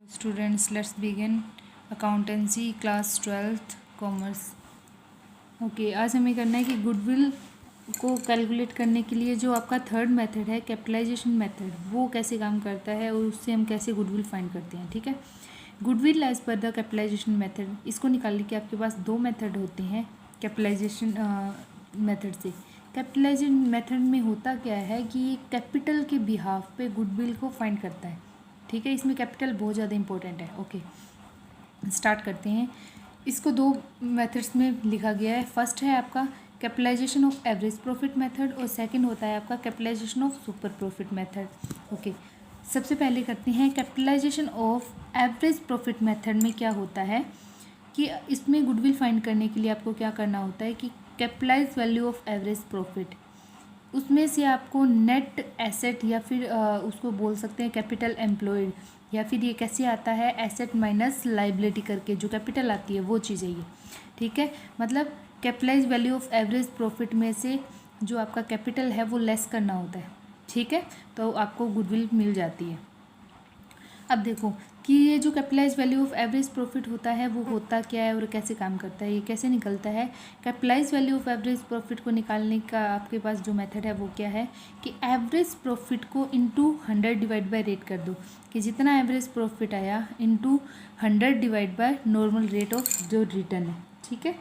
Students, let's begin accountancy class 12th commerce. Okay, आज हमें करना है कि गुडविल को कैलकुलेट करने के लिए जो आपका थर्ड मेथड है कैपिटलाइजेशन मेथड, वो कैसे काम करता है और उससे हम कैसे गुडविल फाइंड करते हैं। ठीक है, goodwill as per the capitalisation method, इसको निकालने के आपके पास दो मेथड होते हैं कैपिटलाइजेशन मेथड से। कैपिटलाइजेशन मेथड में होता क्या है कि ये कैपिटल के बिहाफ पे गुडविल को फाइंड करता है। ठीक है, इसमें कैपिटल बहुत ज़्यादा इंपॉर्टेंट है। ओके, स्टार्ट करते हैं। इसको दो मेथड्स में लिखा गया है। फर्स्ट है आपका capitalisation of average profit method और सेकंड होता है आपका capitalisation of super profit method. Okay, सबसे पहले करते हैं capitalisation of average profit method में क्या होता है कि इसमें गुडविल फाइंड करने के लिए आपको क्या करना होता है कि capitalise value of average profit, उसमें से आपको नेट एसेट या फिर उसको बोल सकते हैं कैपिटल एम्प्लॉयड, या फिर ये कैसे आता है एसेट माइनस लाइबिलिटी करके जो कैपिटल आती है वो चीज़ है ये। ठीक है, मतलब capitalise value of average profit में से जो आपका कैपिटल है वो लेस करना होता है। ठीक है, तो आपको गुडविल मिल जाती है। अब देखो कि ये जो capitalise value of average profit होता है वो होता क्या है और कैसे काम करता है, ये कैसे निकलता है। Capitalise value of average profit को निकालने का आपके पास जो मेथड है वो क्या है कि एवरेज प्रॉफिट को इंटू 100 डिवाइड बाय रेट कर दो, कि जितना एवरेज प्रॉफिट आया into 100 divide by normal rate of जो रिटर्न है। ठीक है,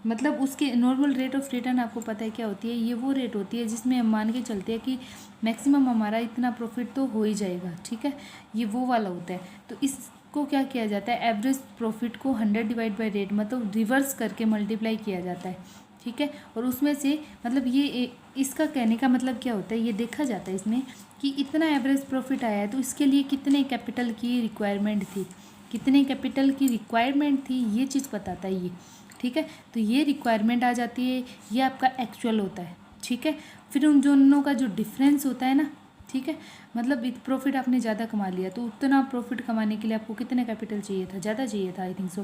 मतलब उसके नॉर्मल रेट ऑफ रिटर्न आपको पता है क्या होती है, ये वो रेट होती है जिसमें हम मान के चलते हैं कि मैक्सिमम हमारा इतना प्रॉफिट तो हो ही जाएगा। ठीक है, ये वो वाला होता है। तो इसको क्या किया जाता है, एवरेज प्रॉफिट को 100 डिवाइड बाई रेट मतलब रिवर्स करके मल्टीप्लाई किया जाता है। ठीक है, और उसमें से मतलब ये इसका कहने का मतलब क्या होता है, ये देखा जाता है इसमें कि इतना एवरेज प्रॉफिट आया है तो इसके लिए कितने कैपिटल की रिक्वायरमेंट थी, कितने कैपिटल की रिक्वायरमेंट थी, ये चीज़ बताता है ये। ठीक है, तो ये रिक्वायरमेंट आ जाती है, ये आपका एक्चुअल होता है। ठीक है, फिर उन दोनों का जो डिफरेंस होता है ना, ठीक है, मतलब प्रॉफिट आपने ज़्यादा कमा लिया तो उतना प्रॉफिट कमाने के लिए आपको कितने कैपिटल चाहिए था, ज़्यादा चाहिए था आई थिंक सो।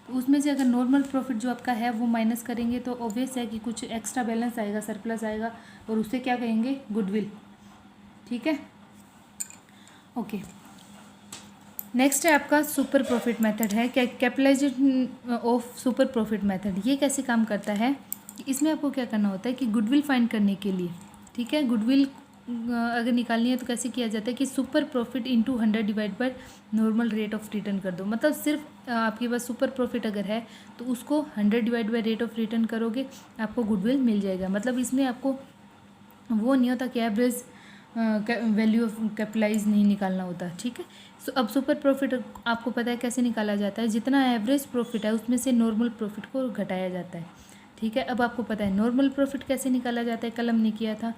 तो उसमें से अगर नॉर्मल प्रॉफिट जो आपका है वो माइनस करेंगे तो ऑब्वियस है कि कुछ एक्स्ट्रा बैलेंस आएगा, सरप्लस आएगा, और उससे क्या कहेंगे, गुडविल। ठीक है, ओके। नेक्स्ट है आपका सुपर प्रॉफिट मेथड है, capitalisation of super profit method. ये कैसे काम करता है, इसमें आपको क्या करना होता है कि गुडविल फाइंड करने के लिए, ठीक है, गुडविल अगर निकालनी है तो कैसे किया जाता है कि super profit into 100 divide by normal rate of return कर दो। मतलब सिर्फ आपके पास सुपर प्रॉफिट अगर है तो उसको 100 divide by rate of return करोगे, आपको गुडविल मिल जाएगा। मतलब इसमें आपको वो नहीं होता कि एवरेज वैल्यू ऑफ कैपिटलाइज नहीं निकालना होता। ठीक है, सो अब सुपर प्रॉफिट आपको पता है कैसे निकाला जाता है, जितना एवरेज प्रॉफिट है उसमें से नॉर्मल प्रॉफिट को घटाया जाता है। ठीक है, अब आपको पता है नॉर्मल प्रॉफिट कैसे निकाला जाता है, कल हमने किया था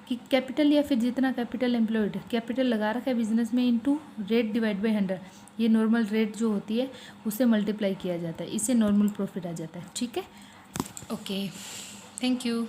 कि कैपिटल या फिर जितना कैपिटल एम्प्लॉयड, कैपिटल लगा रखा है बिजनेस में, इनटू रेट डिवाइड बाय 100, ये नॉर्मल रेट जो होती है उससे मल्टीप्लाई किया जाता है, इससे नॉर्मल प्रॉफिट आ जाता है। ठीक है, ओके, थैंक यू।